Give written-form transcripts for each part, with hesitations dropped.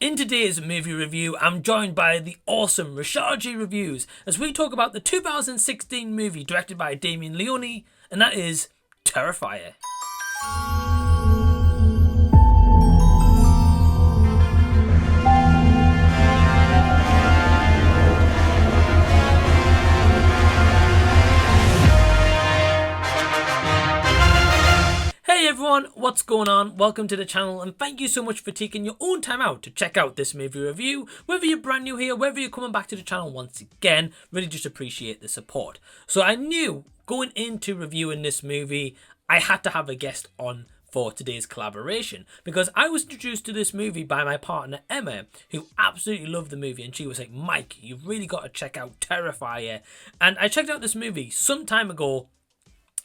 In today's movie review, I'm joined by the awesome Rashad G Reviews as we talk about the 2016 movie directed by Damien Leone, and that is Terrifier. Hey everyone, what's going on? Welcome to the channel and thank you so much for taking your own time out to check out this movie review. Whether you're brand new here, whether you're coming back to the channel once again, really just appreciate the support. So I knew going into reviewing this movie, I had to have a guest on for today's collaboration because I was introduced to this movie by my partner Emma, who absolutely loved the movie, and she was like, Mike, you've really got to check out Terrifier. And I checked out this movie some time ago,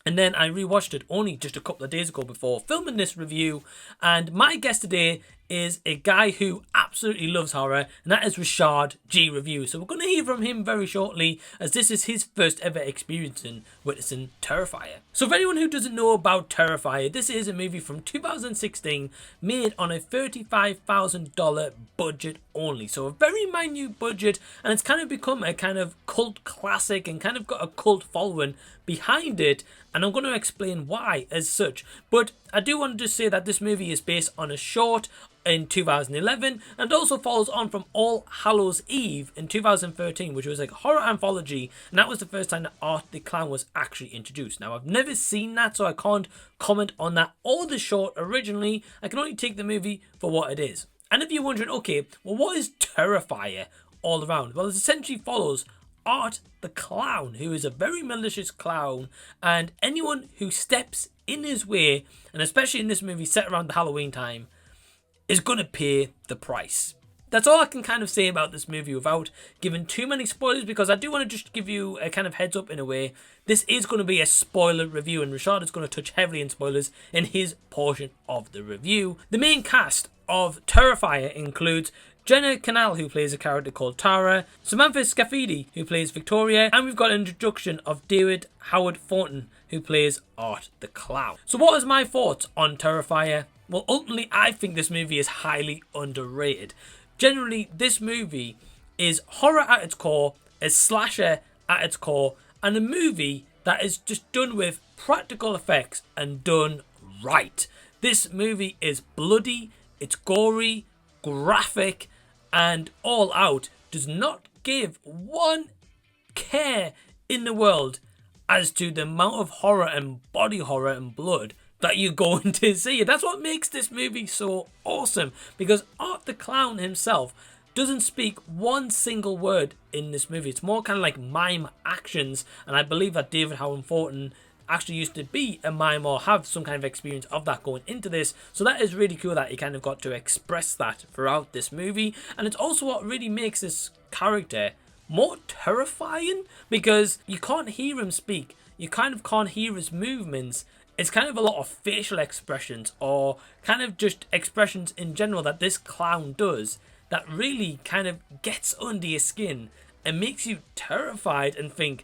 and then I rewatched it only just a couple of days ago before filming this review. And my guest today is a guy who absolutely loves horror, and that is Rashad G Reviews. So we're going to hear from him very shortly, as this is his first ever experience in witnessing Terrifier. So for anyone who doesn't know about Terrifier, this is a movie from 2016 made on a $35,000 budget only. So a very minute budget, and it's kind of become a kind of cult classic and kind of got a cult following behind it, and I'm going to explain why as such. But I do want to just say that this movie is based on a short in 2011 and also follows on from All Hallows Eve in 2013, which was like a horror anthology, and that was the first time that Art the Clown was actually introduced. Now I've never seen that, so I can't comment on that or the short originally. I can only take the movie for what it is. And if you're wondering, okay, well, what is Terrifier all around? Well, it essentially follows Art the Clown, who is a very malicious clown, and anyone who steps in his way, and especially in this movie set around the Halloween time, is going to pay the price. That's all I can kind of say about this movie without giving too many spoilers, because I do want to just give you a kind of heads up in a way. This is going to be a spoiler review, and Rashad is going to touch heavily in spoilers in his portion of the review. The main cast of Terrifier includes Jenna Kanell, who plays a character called Tara, Samantha Scaffidi, who plays Victoria, and we've got an introduction of David Howard Thornton, who plays Art the Clown. So what is my thoughts on Terrifier? Well, ultimately, I think this movie is highly underrated. Generally, this movie is horror at its core, is slasher at its core, and a movie that is just done with practical effects and done right. This movie is bloody, it's gory, graphic, and all out. Does not give one care in the world as to the amount of horror and body horror and blood that you're going to see. That's what makes this movie so awesome, because Art the Clown himself doesn't speak one single word in this movie. It's more kind of like mime actions, and I believe that David Howard Thornton actually used to be a mime or have some kind of experience of that going into this. So that is really cool that he kind of got to express that throughout this movie. And it's also what really makes this character more terrifying, because you can't hear him speak. You kind of can't hear his movements. It's kind of a lot of facial expressions or kind of just expressions in general that this clown does that really kind of gets under your skin and makes you terrified and think,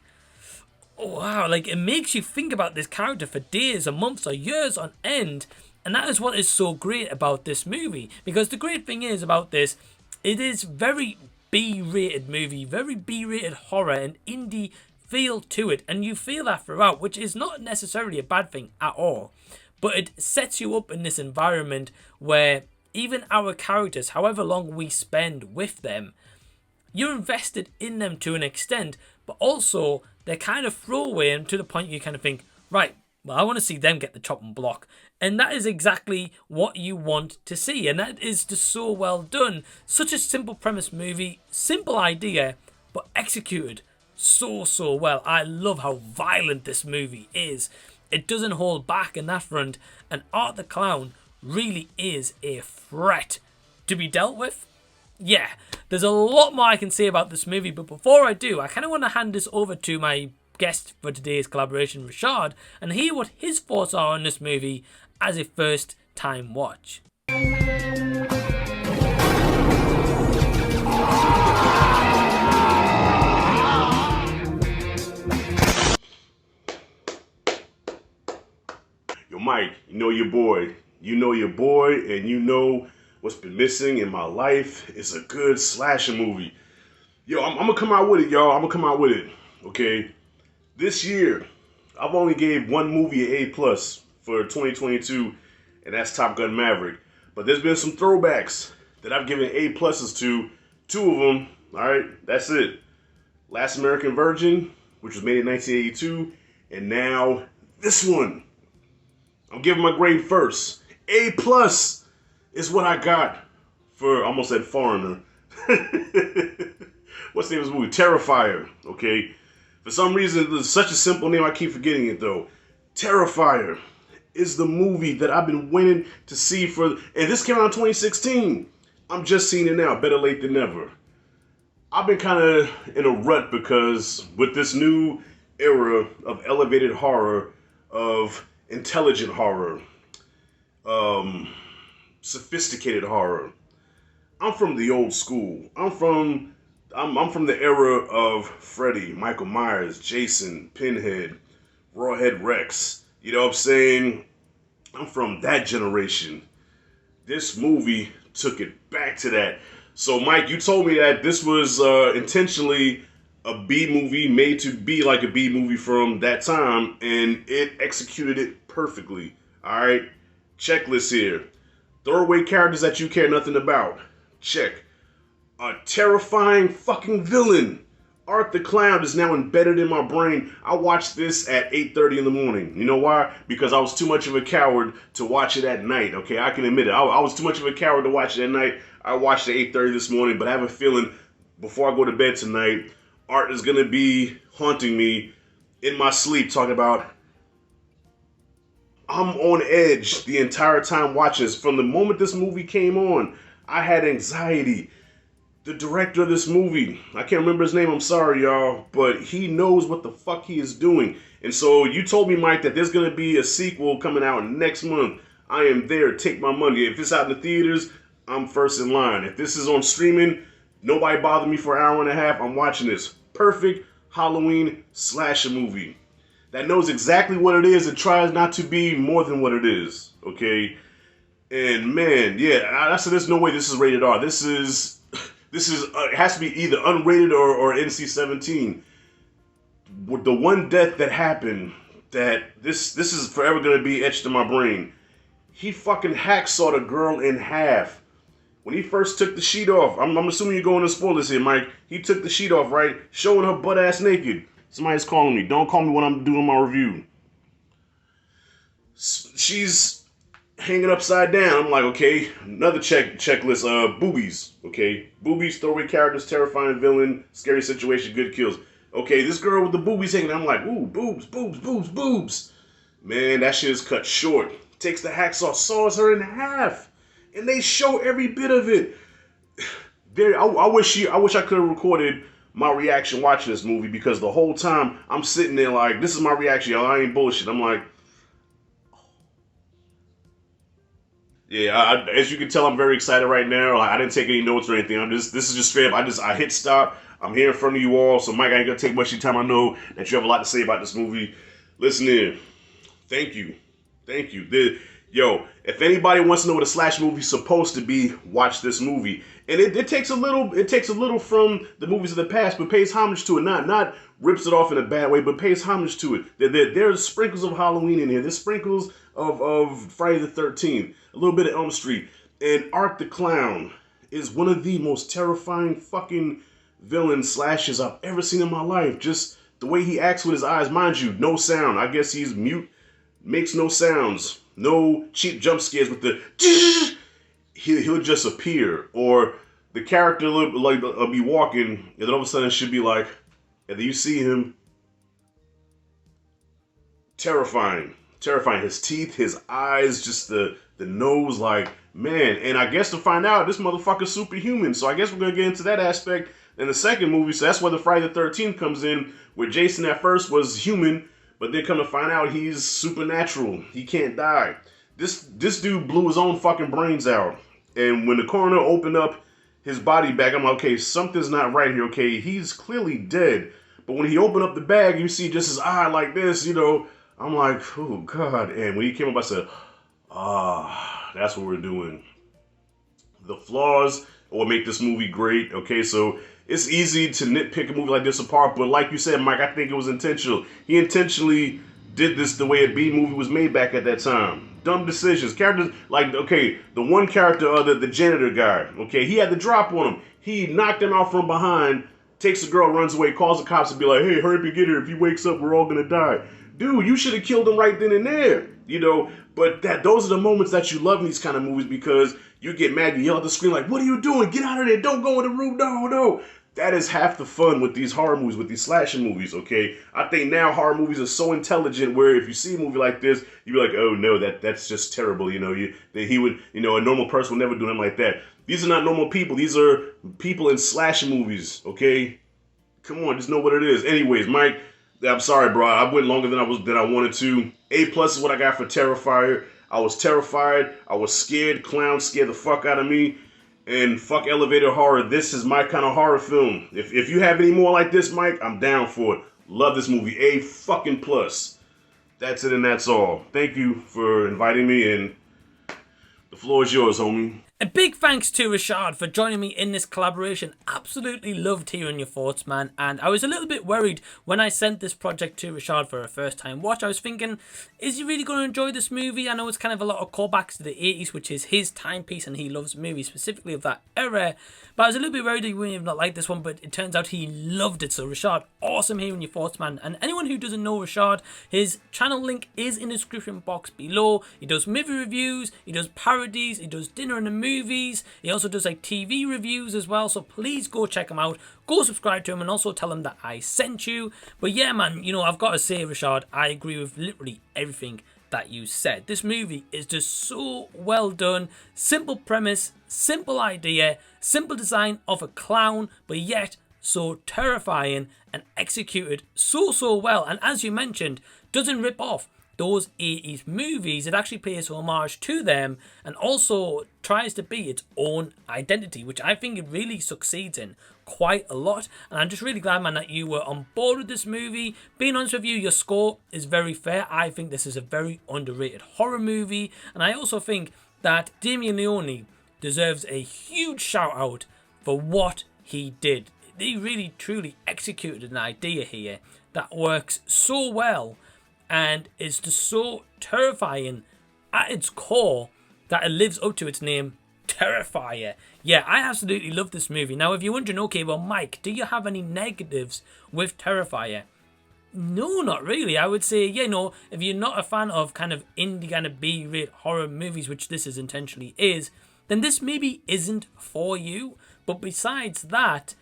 oh, wow, like it makes you think about this character for days or months or years on end. And that is what is so great about this movie, because the great thing is about this, it is very B-rated movie, very B-rated horror and indie feel to it, and you feel that throughout, which is not necessarily a bad thing at all, but it sets you up in this environment where even our characters, however long we spend with them, you're invested in them to an extent, but also they're kind of throwaway, and to the point you kind of think, right, well, I want to see them get the chopping block. And that is exactly what you want to see, and that is just so well done. Such a simple premise movie, simple idea, but executed so well. I love how violent this movie is. It doesn't hold back in that front, and Art the Clown really is a threat to be dealt with. Yeah, there's a lot more I can say about this movie, but before I do, I kind of want to hand this over to my guest for today's collaboration, Rashad, and hear what his thoughts are on this movie as a first time watch. Yo, Mike, you know your boy, and you know what's been missing in my life is a good slasher movie. Yo, I'm gonna come out with it, y'all. I'm gonna come out with it. Okay, this year I've only gave one movie an A+ for 2022, and that's Top Gun Maverick. But there's been some throwbacks that I've given A+ to. Two of them, all right, that's it. Last American Virgin, which was made in 1982, and now this one. I'm giving my grade first. A+ is what I got for, I almost said Foreigner. What's the name of this movie? Terrifier, okay? For some reason, it's such a simple name, I keep forgetting it though. Terrifier is the movie that I've been waiting to see for, and this came out in 2016. I'm just seeing it now, better late than never. I've been kind of in a rut because with this new era of elevated horror, of intelligent horror, sophisticated horror, I'm from the old school. I'm from the era of Freddy, Michael Myers, Jason, Pinhead, Rawhead Rex. You know what I'm saying? I'm from that generation. This movie took it back to that. So, Mike, you told me that this was intentionally a B movie, made to be like a B movie from that time, and it executed it perfectly. All right? Checklist here. Throwaway characters that you care nothing about. Check. A terrifying fucking villain. Art the Clown is now embedded in my brain. I watched this at 8:30 in the morning. You know why? Because I was too much of a coward to watch it at night. Okay, I can admit it. I was too much of a coward to watch it at night. I watched it at 8:30 this morning, but I have a feeling before I go to bed tonight, Art is going to be haunting me in my sleep, talking about I'm on edge the entire time watching this. From the moment this movie came on, I had anxiety. The director of this movie, I can't remember his name, I'm sorry, y'all, but he knows what the fuck he is doing. And so you told me, Mike, that there's going to be a sequel coming out next month. I am there. Take my money. If it's out in the theaters, I'm first in line. If this is on streaming, nobody bother me for an hour and a half. I'm watching this. Perfect Halloween slasher movie that knows exactly what it is and tries not to be more than what it is. Okay? And man, yeah, I said there's no way this is rated R. This is it has to be either unrated or NC-17. With the one death that happened, that this is forever gonna be etched in my brain. He fucking hacksawed a girl in half. When he first took the sheet off, I'm assuming you're going to spoilers here, Mike. He took the sheet off, right? Showing her butt ass naked. Somebody's calling me. Don't call me when I'm doing my review. She's hanging upside down. I'm like, okay, another checklist. Boobies, okay? Boobies, throwaway characters, terrifying villain, scary situation, good kills. Okay, this girl with the boobies hanging, I'm like, ooh, boobs, boobs, boobs, boobs. Man, that shit is cut short. Takes the hacksaw, saws her in half. And they show every bit of it. I wish I could have recorded my reaction watching this movie, because the whole time I'm sitting there like, this is my reaction, y'all. I ain't bullshit. I'm like, yeah, as you can tell, I'm very excited right now. I didn't take any notes or anything. This is just straight up. I hit stop. I'm here in front of you all. So, Mike, I ain't gonna take much of your time. I know that you have a lot to say about this movie. Listen in. Thank you. Yo, if anybody wants to know what a slash movie's supposed to be, watch this movie. And it takes a little from the movies of the past, but pays homage to it. Not rips it off in a bad way, but pays homage to it. There's sprinkles of Halloween in here. There's sprinkles of Friday the 13th, a little bit of Elm Street. And Art the Clown is one of the most terrifying fucking villain slashes I've ever seen in my life. Just the way he acts with his eyes. Mind you, no sound. I guess he's mute. Makes no sounds. No cheap jump scares with the he'll just appear, or the character will be walking, and then all of a sudden it should be like, and then you see him. Terrifying. His teeth, his eyes, just the nose, like, man. And I guess to find out, this motherfucker's superhuman. So I guess we're gonna get into that aspect in the second movie. So that's where the Friday the 13th comes in, where Jason at first was human, but then come to find out he's supernatural. He can't die. This dude blew his own fucking brains out. And when the coroner opened up his body bag, I'm like, okay, something's not right here. Okay, he's clearly dead. But when he opened up the bag, you see just his eye like this, you know. I'm like, oh, God. And when he came up, I said, that's what we're doing. the flaws or what make this movie great. Okay, so it's easy to nitpick a movie like this apart, but like you said, Mike, I think it was intentional. He intentionally did this the way a B movie was made back at that time. Dumb decisions. Characters, like, okay, the one character, the janitor guy, okay, he had the drop on him. He knocked him out from behind, takes the girl, runs away, calls the cops and be like, hey, hurry up and get her. If he wakes up, we're all gonna die. Dude, you should have killed him right then and there. You know, but those are the moments that you love in these kind of movies because you get mad, you yell at the screen like, what are you doing? Get out of there. Don't go in the room. No, no. That is half the fun with these horror movies, with these slasher movies, okay? I think now horror movies are so intelligent where if you see a movie like this, you'd be like, oh no, that's just terrible, you know? He would, you know, a normal person would never do nothing like that. These are not normal people. These are people in slasher movies, okay? Come on, just know what it is. Anyways, Mike, I'm sorry, bro. I went longer than I wanted to. A+ is what I got for Terrifier. I was terrified. I was scared. Clowns scared the fuck out of me. And fuck elevator horror. This is my kind of horror film. If you have any more like this, Mike, I'm down for it. Love this movie. A+. That's it and that's all. Thank you for inviting me, and the floor is yours, homie. A big thanks to Rashad for joining me in this collaboration. Absolutely loved hearing your thoughts, man. And I was a little bit worried when I sent this project to Rashad for a first time watch. I was thinking, is he really going to enjoy this movie? I know it's kind of a lot of callbacks to the 80s, which is his timepiece, and he loves movies specifically of that era. But I was a little bit worried he wouldn't have not liked this one, but it turns out he loved it. So Rashad, awesome hearing your thoughts, man. And anyone who doesn't know Rashad, his channel link is in the description box below. He does movie reviews, he does parodies, he does dinner and the movies. He also does like TV reviews as well. So please go check him out. Go subscribe to him and also tell him that I sent you. But yeah, man, you know, I've got to say, Rashad, I agree with literally everything that you said. This movie is just so well done. Simple premise, simple idea, simple design of a clown, but yet so terrifying and executed so well. And as you mentioned, doesn't rip off those 80s movies. It actually pays homage to them and also tries to be its own identity, which I think it really succeeds in quite a lot. And I'm just really glad, man, that you were on board with this movie. Being honest with you, your score is very fair. I think this is a very underrated horror movie, and I also think that Damien Leone deserves a huge shout out for what he did. He really truly executed an idea here that works so well and is just so terrifying at its core that it lives up to its name, Terrifier. Yeah, I absolutely love this movie. Now, if you're wondering, okay, well, Mike, do you have any negatives with Terrifier? No, not really. I would say, you know, if you're not a fan of kind of indie kind of B-rate horror movies, which this is intentionally is, then this maybe isn't for you. But besides that,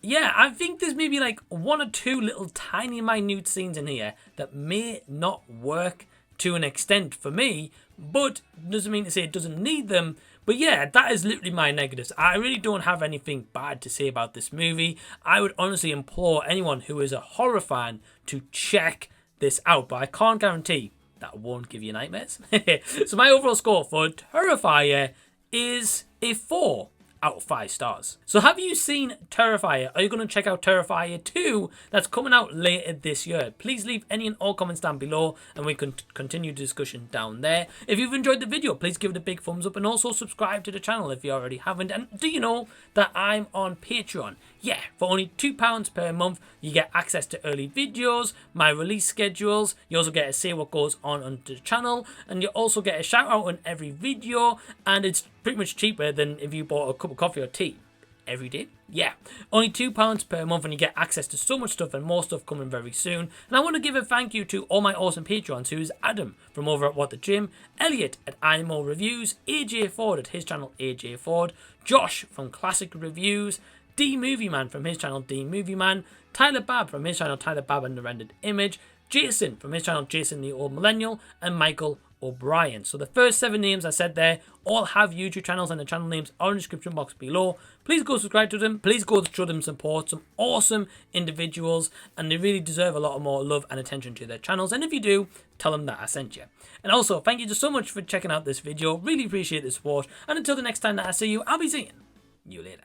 yeah, I think there's maybe like one or two little tiny minute scenes in here that may not work to an extent for me, but doesn't mean to say it doesn't need them. But yeah, that is literally my negatives. I really don't have anything bad to say about this movie. I would honestly implore anyone who is a horror fan to check this out, but I can't guarantee that won't give you nightmares. So my overall score for Terrifier is a 4 out of 5 stars. So have you seen Terrifier? Are you going to check out Terrifier 2 that's coming out later this year? Please leave any and all comments down below and we can continue the discussion down there. If you've enjoyed the video, please give it a big thumbs up and also subscribe to the channel if you already haven't. And do you know that I'm on Patreon? Yeah, for only £2 per month, you get access to early videos, my release schedules, you also get to see what goes on the channel, and you also get a shout out on every video, and it's pretty much cheaper than if you bought a cup of coffee or tea every day. Yeah, only £2 per month and you get access to so much stuff and more stuff coming very soon. And I want to give a thank you to all my awesome Patreons, who is Adam from over at What the Gym, Elliot at IMO Reviews, AJ Ford at his channel AJ Ford, Josh from Classic Reviews, D Movie Man from his channel D Movie Man, Tyler Babb from his channel Tyler Babb and the Rendered Image, Jason from his channel Jason the Old Millennial, and Michael O'Brien. So the first 7 names I said there all have YouTube channels, and the channel names are in the description box below. Please go subscribe to them. Please go show them support. Some awesome individuals, and they really deserve a lot more love and attention to their channels. And if you do, tell them that I sent you. And also, thank you just so much for checking out this video. Really appreciate the support. And until the next time that I see you, I'll be seeing you later.